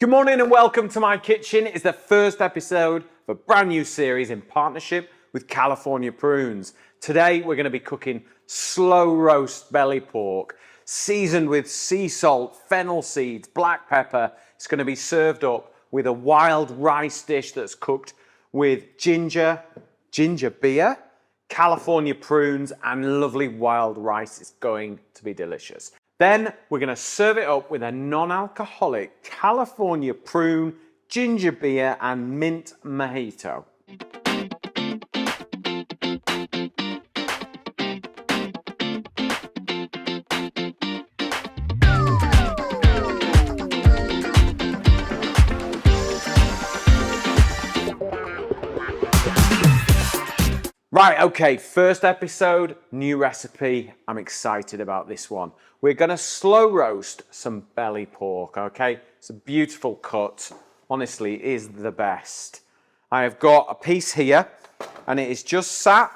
Good morning and welcome to my kitchen. It's the first episode of a brand new series in partnership with California Prunes. Today we're going to be cooking slow roast belly pork, seasoned with sea salt, fennel seeds, black pepper. It's going to be served up with a wild rice dish that's cooked with ginger beer, California prunes and lovely wild rice. It's going to be delicious. Then we're going to serve it up with a non-alcoholic California prune, ginger beer and mint mojito. Right, okay, first episode, new recipe. I'm excited about this one. We're gonna slow roast some belly pork, okay? It's a beautiful cut. Honestly, it is the best. I have got a piece here and it is just sat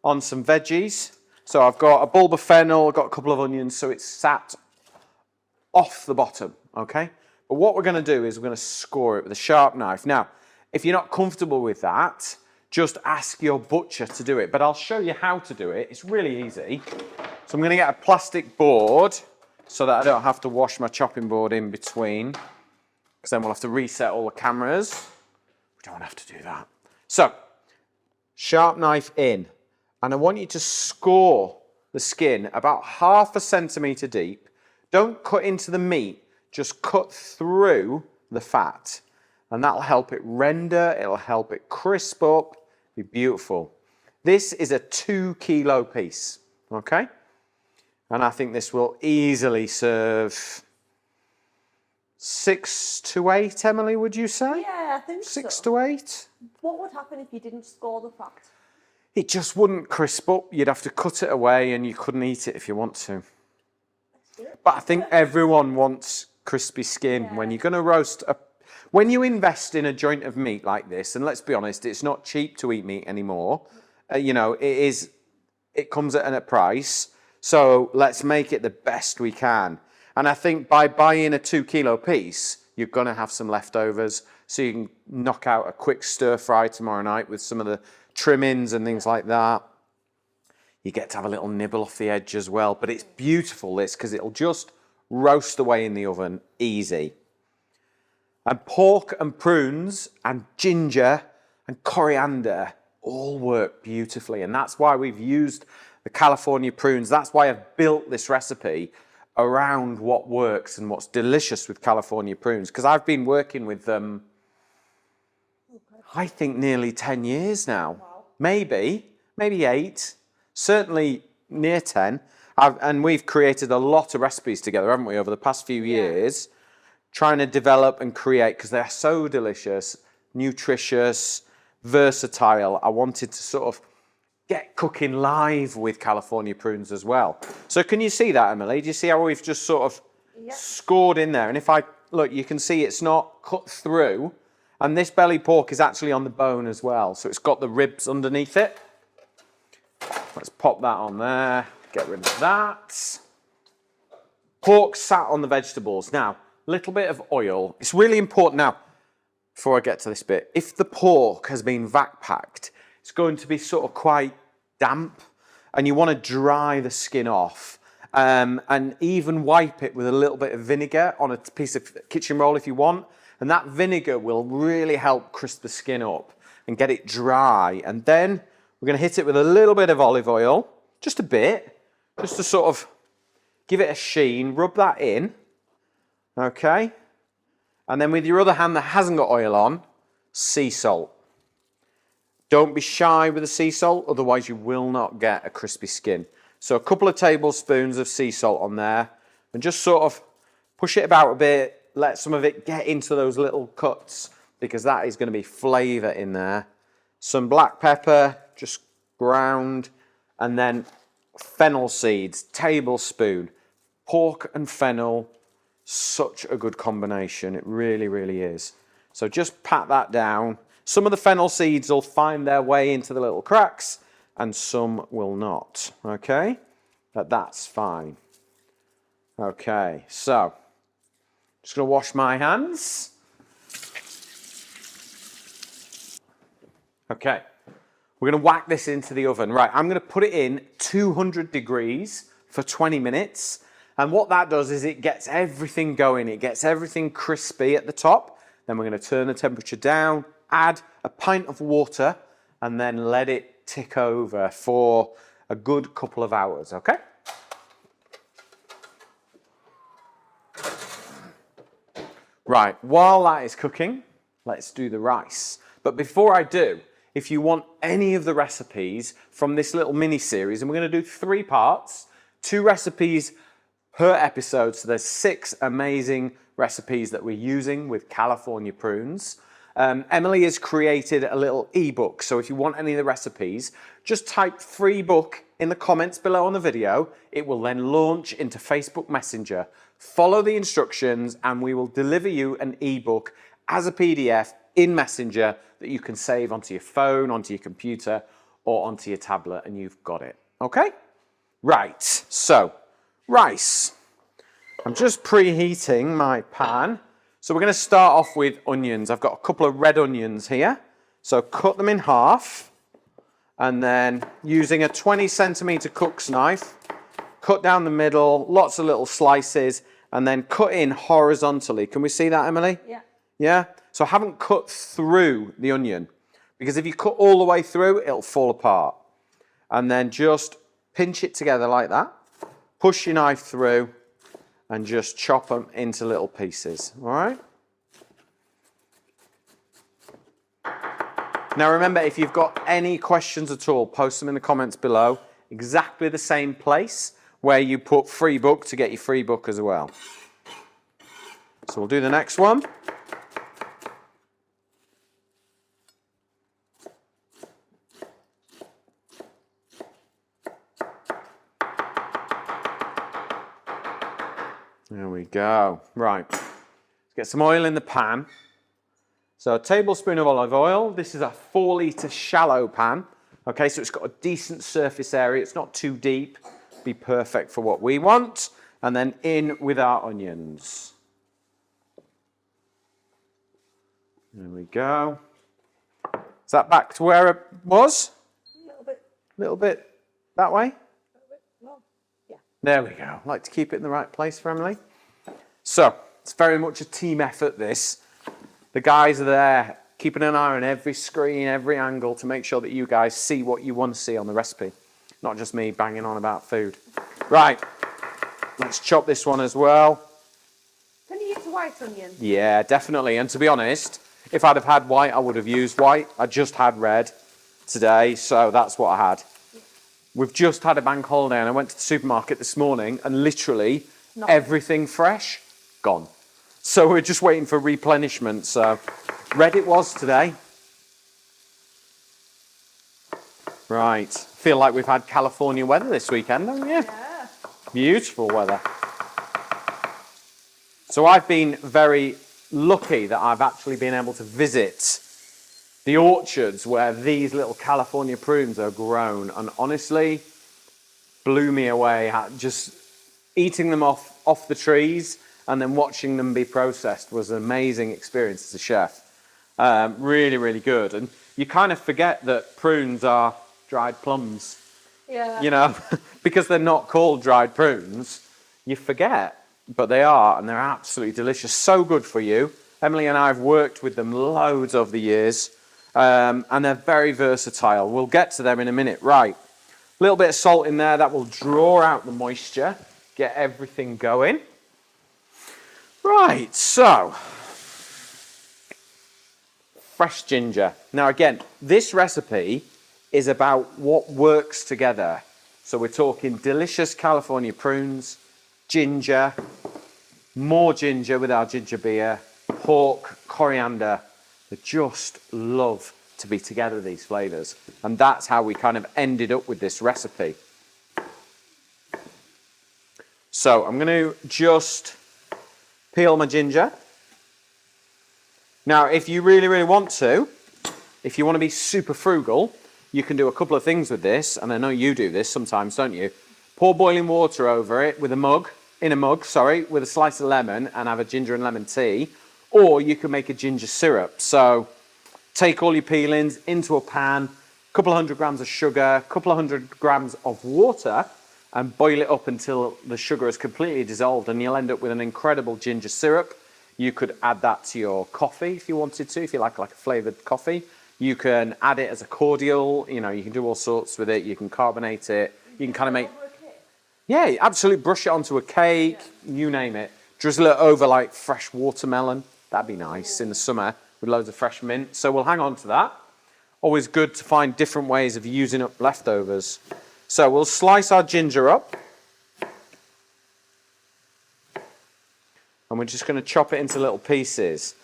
on some veggies. So I've got a bulb of fennel, I've got a couple of onions, so it's sat off the bottom, okay? But what we're gonna do is we're gonna score it with a sharp knife. Now, if you're not comfortable with that, just ask your butcher to do it, but I'll show you how to do it. It's really easy. So I'm going to get a plastic board so that I don't have to wash my chopping board in between, because then we'll have to reset all the cameras. We don't have to do that. So, sharp knife in, and I want you to score the skin about 1/2 centimetre deep. Don't cut into the meat, just cut through the fat, and that'll help it render, it'll help it crisp up. Be beautiful. This is a 2 kilo piece, okay? And I think this will easily serve 6 to 8, Emily, would you say? Yeah, I think 6 so. to 8? What would happen if you didn't score the fat? It just wouldn't crisp up. You'd have to cut it away and you couldn't eat it if you want to. But I think everyone wants crispy skin. When you're going to roast when you invest in a joint of meat like this, and let's be honest, it's not cheap to eat meat anymore. You know, it comes at a price. So let's make it the best we can. And I think by buying a 2 kilo piece, you're going to have some leftovers. So you can knock out a quick stir fry tomorrow night with some of the trimmings and things like that. You get to have a little nibble off the edge as well. But it's beautiful, this, because it'll just roast away in the oven easy. And pork and prunes and ginger and coriander all work beautifully. And that's why we've used the California prunes. That's why I've built this recipe around what works and what's delicious with California prunes. Because I've been working with them, I think, nearly 10 years now. Wow. Maybe 8, certainly near 10. And we've created a lot of recipes together, haven't we, over the past few years. Trying to develop and create, because they're so delicious, nutritious, versatile. I wanted to sort of get cooking live with California prunes as well. So can you see that, Emily? Do you see how we've just sort of scored in there? And if I, look, you can see it's not cut through. And this belly pork is actually on the bone as well. So it's got the ribs underneath it. Let's pop that on there. Get rid of that. Pork sat on the vegetables. Now, little bit of oil. It's really important now, before I get to this bit, if the pork has been vac packed, it's going to be sort of quite damp and you want to dry the skin off and even wipe it with a little bit of vinegar on a piece of kitchen roll if you want. And that vinegar will really help crisp the skin up and get it dry. And then we're going to hit it with a little bit of olive oil, just a bit, just to sort of give it a sheen, rub that in. Okay, and then with your other hand that hasn't got oil on, sea salt. Don't be shy with the sea salt, otherwise you will not get a crispy skin. So a couple of tablespoons of sea salt on there, and just sort of push it about a bit, let some of it get into those little cuts, because that is going to be flavour in there. Some black pepper, just ground, and then fennel seeds, tablespoon, pork and fennel. Such a good combination, it really, really is. So just pat that down. Some of the fennel seeds will find their way into the little cracks and some will not, okay? But that's fine. Okay, so just gonna wash my hands Okay, we're going to whack this into the oven. Right, I'm going to put it in 200 degrees for 20 minutes. And what that does is it gets everything going. It gets everything crispy at the top. Then we're going to turn the temperature down, add a pint of water, and then let it tick over for a good couple of hours, okay? Right, while that is cooking, let's do the rice. But before I do, if you want any of the recipes from this little mini series, and we're going to do 3 parts, 2 recipes per episode, so there's 6 amazing recipes that we're using with California prunes. Emily has created a little ebook, so if you want any of the recipes, just type free book in the comments below on the video. It will then launch into Facebook Messenger. Follow the instructions and we will deliver you an ebook as a PDF in Messenger that you can save onto your phone, onto your computer, or onto your tablet, and you've got it. Okay? Right, so rice. I'm just preheating my pan. So we're going to start off with onions. I've got a couple of red onions here. So cut them in half, and then using a 20 centimeter cook's knife, cut down the middle, lots of little slices, and then cut in horizontally. Can we see that, Emily? Yeah. Yeah? So I haven't cut through the onion, because if you cut all the way through, it'll fall apart. And then just pinch it together like that, push your knife through, and just chop them into little pieces, all right? Now remember, if you've got any questions at all, post them in the comments below. Exactly the same place where you put free book to get your free book as well. So we'll do the next one. There we go. Right, let's get some oil in the pan. So a tablespoon of olive oil. This is a 4-litre shallow pan. Okay, so it's got a decent surface area. It's not too deep. Be perfect for what we want. And then in with our onions. There we go. Is that back to where it was? A little bit. A little bit that way? No. Yeah. There we go. I like to keep it in the right place for Emily. So, it's very much a team effort, this. The guys are there, keeping an eye on every screen, every angle, to make sure that you guys see what you want to see on the recipe. Not just me banging on about food. Right, let's chop this one as well. Can you use white onion? Yeah, definitely. And to be honest, if I'd have had white, I would have used white. I just had red today, so that's what I had. We've just had a bank holiday, and I went to the supermarket this morning, and literally everything fresh, gone. So we're just waiting for replenishment. So red it was today. Right. Feel like we've had California weather this weekend, haven't you? Yeah. Beautiful weather. So I've been very lucky that I've actually been able to visit the orchards where these little California prunes are grown, and honestly blew me away. Just eating them off the trees and then watching them be processed was an amazing experience as a chef. Really, really good. And you kind of forget that prunes are dried plums. Yeah. You know, because they're not called dried prunes, you forget, but they are, and they're absolutely delicious. So good for you. Emily and I have worked with them loads over the years, and they're very versatile. We'll get to them in a minute. Right, a little bit of salt in there. That will draw out the moisture, get everything going. Right, so fresh ginger. Now again, this recipe is about what works together. So we're talking delicious California prunes, ginger, more ginger with our ginger beer, pork, coriander. They just love to be together, these flavours. And that's how we kind of ended up with this recipe. So I'm going to just peel my ginger. Now, if you really, really want to, if you want to be super frugal, you can do a couple of things with this, and I know you do this sometimes, don't you? Pour boiling water over it with a mug, with a slice of lemon, and have a ginger and lemon tea, or you can make a ginger syrup. So take all your peelings into a pan, a couple of 100 grams of sugar, a couple of 100 grams of water, and boil it up until the sugar is completely dissolved, and you'll end up with an incredible ginger syrup. You could add that to your coffee if you wanted to, if you like a flavoured coffee. You can add it as a cordial, you know, you can do all sorts with it. You can carbonate it. You can kind of make... Yeah, absolutely. Brush it onto a cake, you name it. Drizzle it over like fresh watermelon. That'd be nice in the summer with loads of fresh mint. So we'll hang on to that. Always good to find different ways of using up leftovers. So we'll slice our ginger up. And we're just going to chop it into little pieces.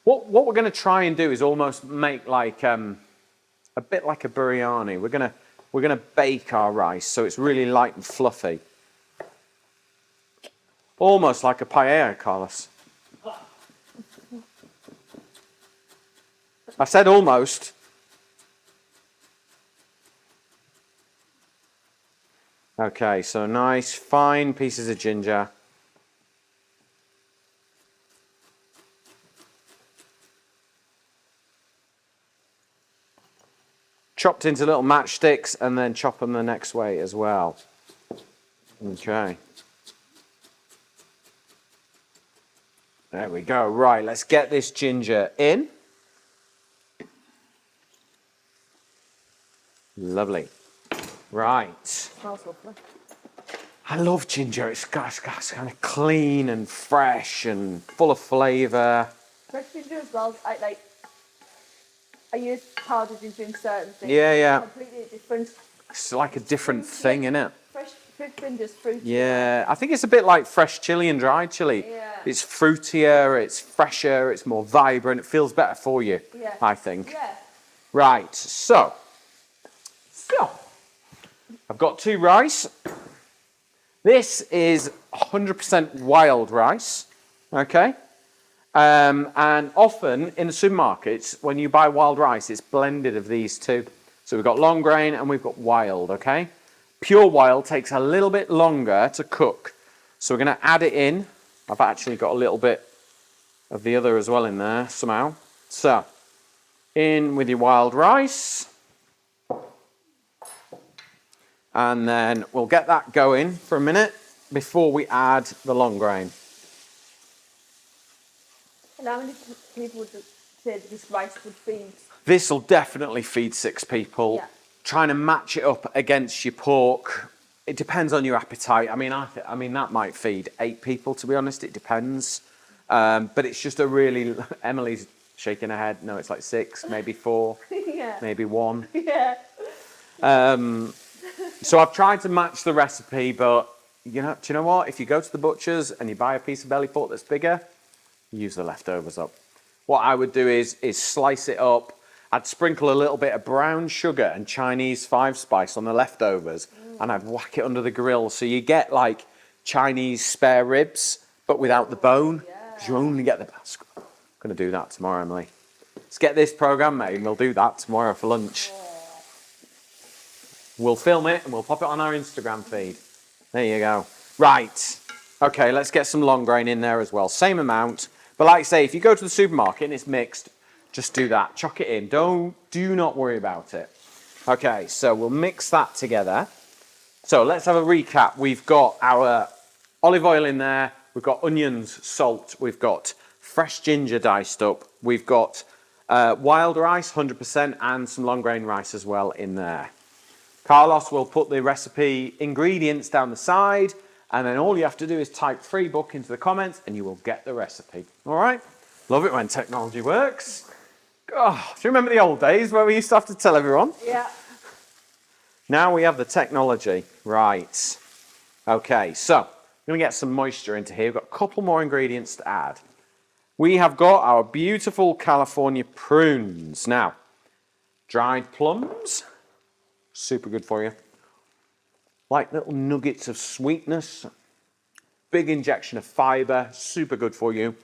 What we're going to try and do is almost make like a bit like a biryani. We're going to bake our rice so it's really light and fluffy. Almost like a paella, Carlos. I said almost. Okay, so nice fine pieces of ginger. Chopped into little matchsticks and then chop them the next way as well. Okay. There we go. Right, let's get this ginger in. Lovely. Right. Smells lovely. I love ginger. It's kind of clean and fresh and full of flavour. Fresh ginger as well. I use powders in doing certain things. Yeah, yeah. Completely different. It's like a different thing, isn't it? Fresh ginger's fruity. Yeah, I think it's a bit like fresh chili and dried chili. Yeah. It's fruitier, it's fresher, it's more vibrant. It feels better for you, Yeah. I think. Yeah. Right, so I've got 2 rice. This is 100% wild rice, okay? And often in the supermarkets, when you buy wild rice, it's blended of these two. So we've got long grain and we've got wild, okay? Pure wild takes a little bit longer to cook. So we're going to add it in. I've actually got a little bit of the other as well in there somehow. So, in with your wild rice. And then we'll get that going for a minute before we add the long grain. And how many people would say this rice would feed? This will definitely feed 6 people. Yeah. Trying to match it up against your pork, it depends on your appetite. I mean, that might feed 8 people, to be honest. It depends. But it's just a really... Emily's shaking her head. No, it's like 6, maybe 4, Yeah. maybe 1. Yeah. So I've tried to match the recipe, but do you know what? If you go to the butcher's and you buy a piece of belly pork that's bigger, use the leftovers up. What I would do is slice it up. I'd sprinkle a little bit of brown sugar and Chinese 5-spice on the leftovers, and I'd whack it under the grill. So you get like Chinese spare ribs, but without the bone, because you only get the... I'm going to do that tomorrow, Emily. Let's get this programme made, and we'll do that tomorrow for lunch. We'll film it, and we'll pop it on our Instagram feed. There you go. Right. Okay, let's get some long grain in there as well. Same amount. But like I say, if you go to the supermarket and it's mixed, just do that. Chuck it in. Do not worry about it. Okay, so we'll mix that together. So let's have a recap. We've got our olive oil in there. We've got onions, salt. We've got fresh ginger diced up. We've got wild rice, 100%, and some long grain rice as well in there. Carlos will put the recipe ingredients down the side, and then all you have to do is type free book into the comments and you will get the recipe. All right? Love it when technology works. Oh, do you remember the old days where we used to have to tell everyone? Yeah. Now we have the technology. Right. Okay, so I'm going to get some moisture into here. We've got a couple more ingredients to add. We have got our beautiful California prunes. Now, dried plums, super good for you. Like little nuggets of sweetness, big injection of fibre, super good for you.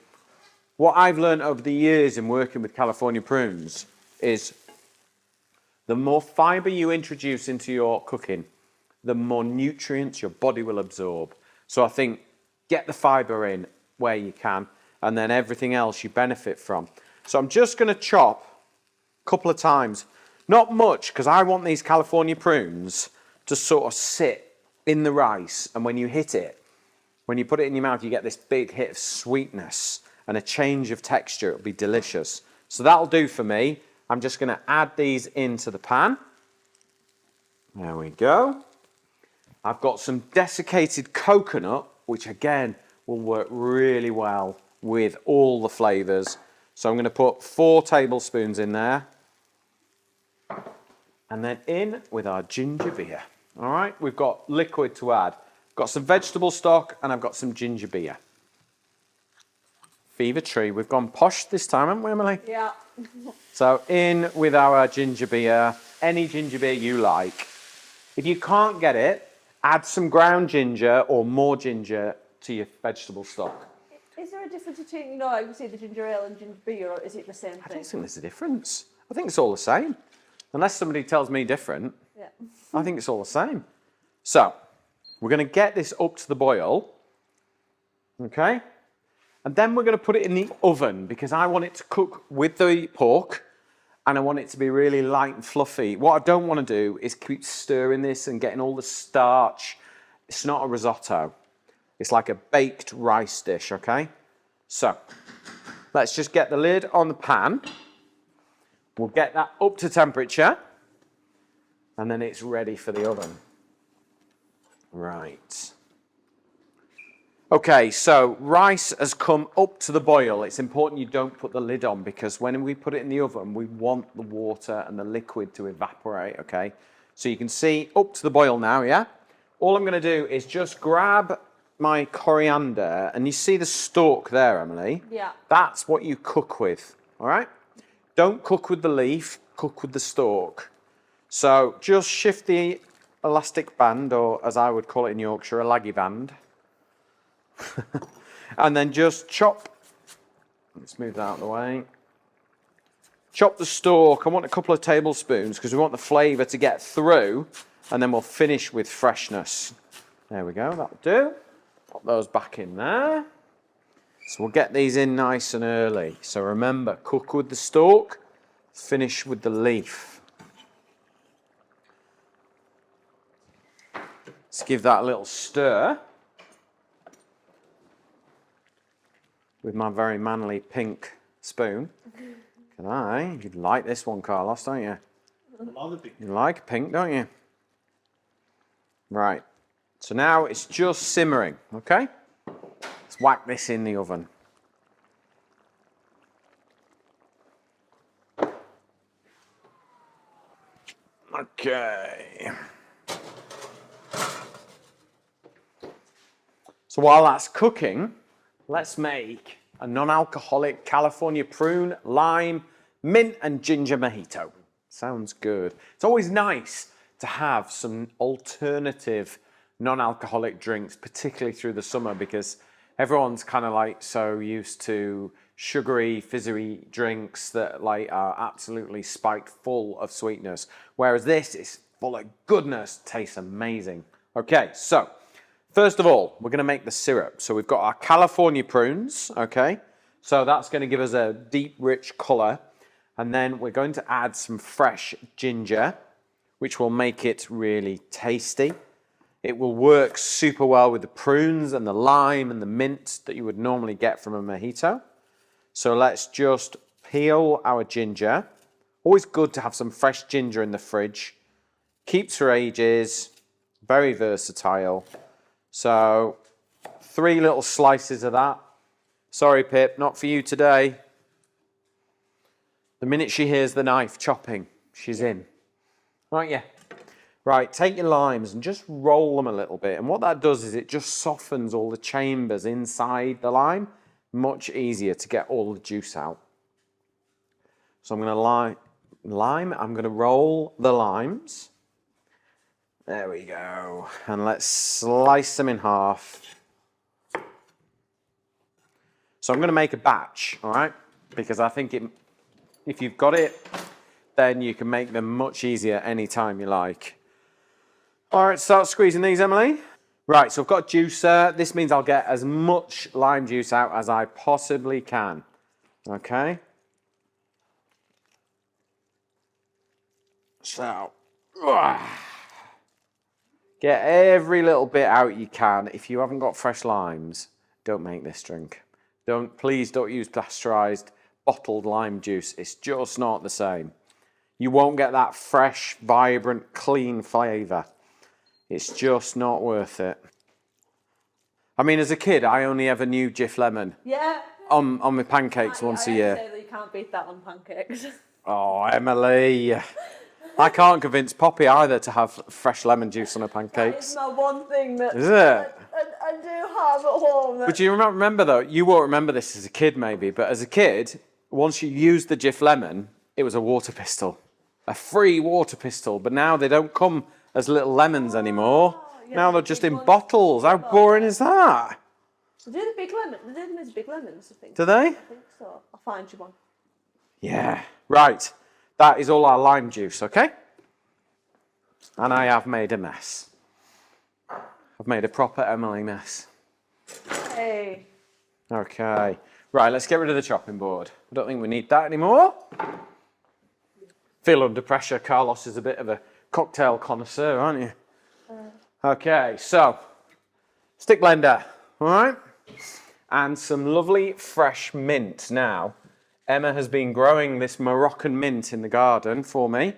What I've learned over the years in working with California prunes is the more fibre you introduce into your cooking, the more nutrients your body will absorb. So I think get the fibre in where you can, and then everything else you benefit from. So I'm just going to chop a couple of times. Not much, because I want these California prunes to sort of sit in the rice, and when you hit it, when you put it in your mouth, you get this big hit of sweetness and a change of texture. It'll be delicious. So that'll do for me. I'm just going to add these into the pan. There we go. I've got some desiccated coconut, which again will work really well with all the flavours. So I'm going to put 4 tablespoons in there. And then in with our ginger beer. All right, we've got liquid to add. Got some vegetable stock and I've got some ginger beer. Fever Tree. We've gone posh this time, haven't we, Emily? Yeah. So in with our ginger beer, any ginger beer you like. If you can't get it, add some ground ginger or more ginger to your vegetable stock. Is there a difference between, you know, like you say the ginger ale and ginger beer, or is it the same thing? I don't think there's a difference. I think it's all the same. Unless somebody tells me different, Yeah. I think it's all the same. So, we're going to get this up to the boil. Okay? And then we're going to put it in the oven because I want it to cook with the pork and I want it to be really light and fluffy. What I don't want to do is keep stirring this and getting all the starch. It's not a risotto. It's like a baked rice dish, okay? So, let's just get the lid on the pan. We'll get that up to temperature. And then it's ready for the oven. Right. Okay, so rice has come up to the boil. It's important you don't put the lid on because when we put it in the oven, we want the water and the liquid to evaporate, okay? So you can see up to the boil now, yeah? All I'm going to do is just grab my coriander, and you see the stalk there, Emily? Yeah. That's what you cook with, all right? Don't cook with the leaf, cook with the stalk. So just shift the elastic band, or as I would call it in Yorkshire, a laggy band. And then just chop, let's move that out of the way. Chop the stalk. I want a couple of tablespoons because we want the flavour to get through, and then we'll finish with freshness. There we go, that'll do. Pop those back in there. So we'll get these in nice and early. So remember, cook with the stalk, finish with the leaf. Let's give that a little stir with my very manly pink spoon. Can I? You like this one, Carlos, don't you? You like pink, don't you? Right. So now it's just simmering, okay? Let's whack this in the oven. Okay. So while that's cooking, let's make a non-alcoholic California prune, lime, mint and ginger mojito. Sounds good. It's always nice to have some alternative non-alcoholic drinks, particularly through the summer, because everyone's kind of like so used to sugary, fizzy drinks that like are absolutely spiked full of sweetness. Whereas this is full of goodness, tastes amazing. Okay, so first of all, we're going to make the syrup. So we've got our California prunes, okay? So that's going to give us a deep, rich colour. And then we're going to add some fresh ginger, which will make it really tasty. It will work super well with the prunes and the lime and the mint that you would normally get from a mojito. So let's just peel our ginger. Always good to have some fresh ginger in the fridge. Keeps for ages, very versatile. So 3 little slices of that. Sorry, Pip, not for you today. The minute she hears the knife chopping, she's in. Right, yeah. Right, take your limes and just roll them a little bit. And what that does is it just softens all the chambers inside the lime. Much easier to get all the juice out. So I'm going to I'm going to roll the limes. There we go. And let's slice them in half. So I'm going to make a batch, all right? Because I think if you've got it, then you can make them much easier anytime you like. All right, start squeezing these, Emily. Right, so I've got a juicer. This means I'll get as much lime juice out as I possibly can. Okay? much out. Get every little bit out you can. If you haven't got fresh limes, don't make this drink. Please don't use pasteurized bottled lime juice. It's just not the same. You won't get that fresh, vibrant, clean flavour. It's just not worth it. I mean, as a kid, I only ever knew Jif lemon. Yeah. On my pancakes once a year. I say that you can't beat that on pancakes. Oh, Emily. I can't convince Poppy either to have fresh lemon juice on her pancakes. It's my one thing that Is it? I do have at home. But you remember though, you won't remember this as a kid maybe, but as a kid, once you used the Jif lemon, it was a water pistol. A free water pistol. But now they don't come as little lemons anymore. Yeah, now they're just in bottles. How boring is that? They do the big lemon. They do these big lemons, I think. Do they? I think so. I'll find you one. Yeah. Right. That is all our lime juice, okay? And I have made a mess. I've made a proper Emily mess. Hey. Okay. Right, let's get rid of the chopping board. I don't think we need that anymore. Feel under pressure. Carlos is a bit of a cocktail connoisseur, aren't you? Okay, so stick blender, all right? And some lovely fresh mint. Now, Emma has been growing this Moroccan mint in the garden for me.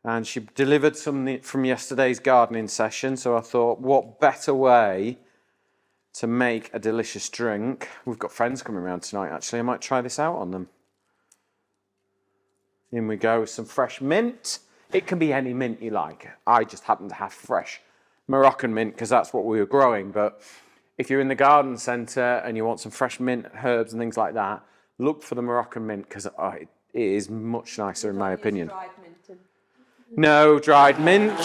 And she delivered some from yesterday's gardening session. So I thought, what better way to make a delicious drink? We've got friends coming around tonight, actually. I might try this out on them. In we go with some fresh mint. It can be any mint you like. I just happen to have fresh Moroccan mint because that's what we were growing. But if you're in the garden centre and you want some fresh mint, herbs and things like that, look for the Moroccan mint because it is much nicer in my opinion. Dried mint in. No dried mint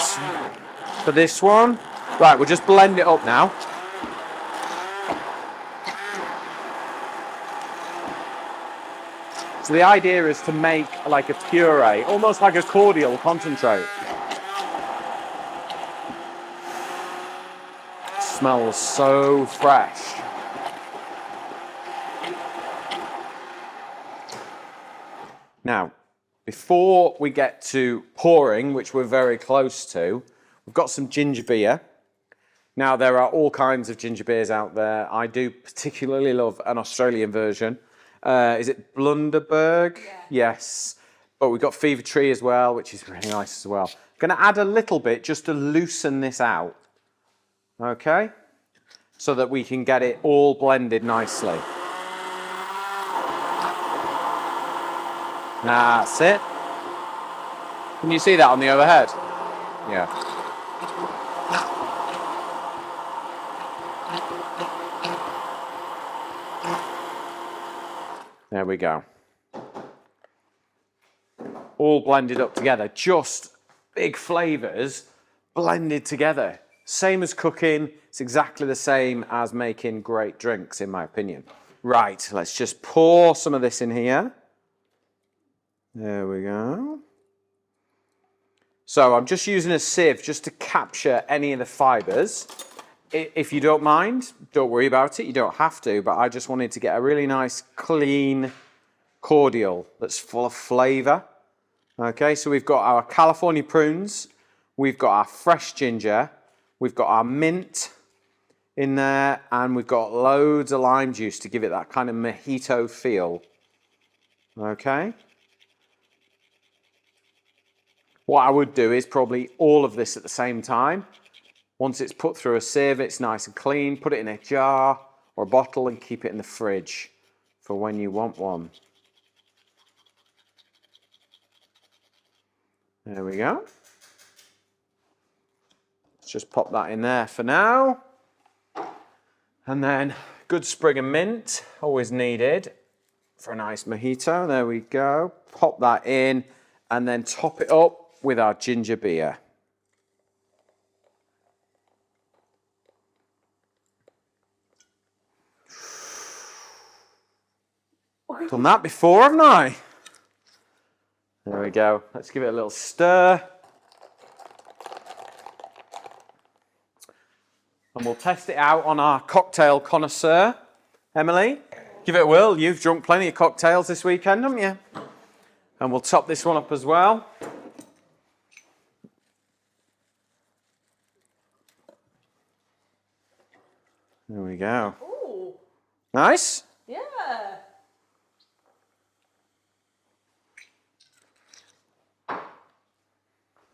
for this one. Right, we'll just blend it up now. So the idea is to make like a puree, almost like a cordial concentrate. It smells so fresh. Now, before we get to pouring, which we're very close to, we've got some ginger beer. Now, there are all kinds of ginger beers out there. I do particularly love an Australian version. Is it Blunderberg? Yeah. Yes. But we've got Fever Tree as well, which is really nice as well. I'm going to add a little bit just to loosen this out. Okay? So that we can get it all blended nicely. That's it. Can you see that on the overhead? Yeah. There we go. All blended up together. Just big flavours blended together. Same as cooking. It's exactly the same as making great drinks, in my opinion. Right, let's just pour some of this in here. There we go. So I'm just using a sieve just to capture any of the fibres. If you don't mind, don't worry about it. You don't have to, but I just wanted to get a really nice, clean cordial that's full of flavour. Okay, so we've got our California prunes. We've got our fresh ginger. We've got our mint in there. And we've got loads of lime juice to give it that kind of mojito feel. Okay. What I would do is probably all of this at the same time. Once it's put through a sieve, it's nice and clean. Put it in a jar or a bottle and keep it in the fridge for when you want one. There we go. Let's just pop that in there for now. And then good sprig of mint, always needed for a nice mojito. There we go. Pop that in and then top it up with our ginger beer. Done that before, haven't I? There we go. Let's give it a little stir. And we'll test it out on our cocktail connoisseur. Emily, give it a whirl. You've drunk plenty of cocktails this weekend, haven't you? And we'll top this one up as well. go. Ooh. Nice? Yeah.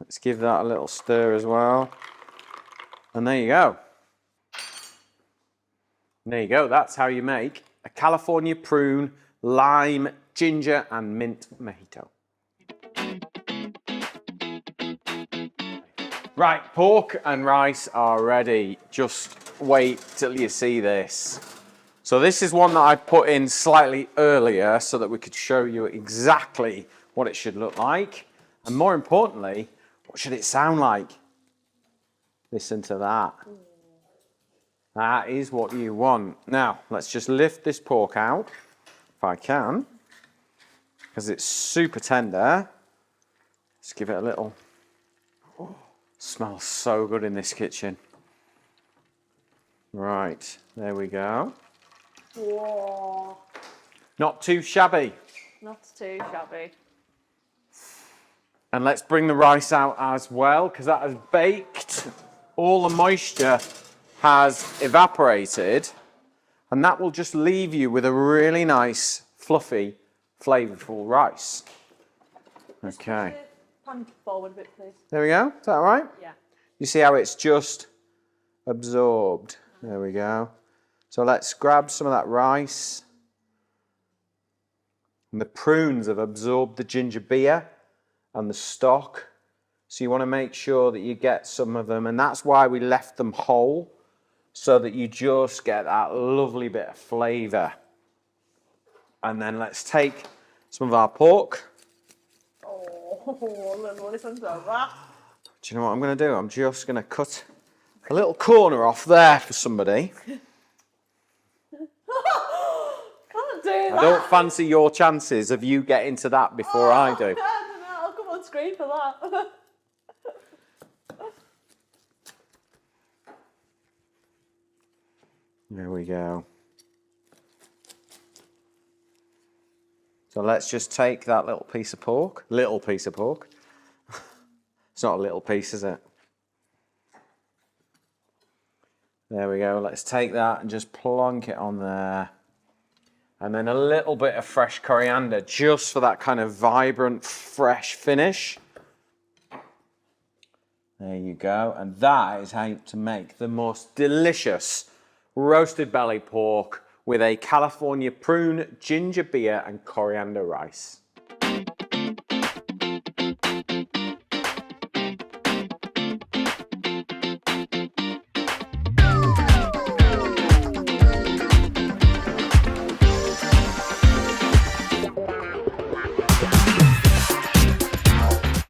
Let's give that a little stir as well. And there you go. And there you go. That's how you make a California prune, lime, ginger, and mint mojito. Right, pork and rice are ready. Just wait till you see this. So this is one that I put in slightly earlier so that we could show you exactly what it should look like. And more importantly, what should it sound like? Listen to that. That is what you want. Now, let's just lift this pork out, if I can, because it's super tender. Let's give it a little... Oh, smells so good in this kitchen. Right, there we go. Whoa. Not too shabby. Not too shabby. And let's bring the rice out as well, because that has baked. All the moisture has evaporated, and that will just leave you with a really nice, fluffy, flavourful rice. Okay. Pan forward a bit, please. There we go. Is that all right? Yeah. You see how it's just absorbed? There we go. So let's grab some of that rice. And the prunes have absorbed the ginger beer and the stock. So you want to make sure that you get some of them, and that's why we left them whole, so that you just get that lovely bit of flavour. And then let's take some of our pork. Oh, listen to that. Do you know what I'm going to do? I'm just going to cut a little corner off there for somebody. Can't do that. I don't fancy your chances of you getting to that before I do. I don't know. I'll come on screen for that. There we go. So let's just take that little piece of pork. Little piece of pork. It's not a little piece, is it? There we go. Let's take that and just plonk it on there. And then a little bit of fresh coriander, just for that kind of vibrant, fresh finish. There you go. And that is how to make the most delicious roasted belly pork with a California prune, ginger beer, and coriander rice.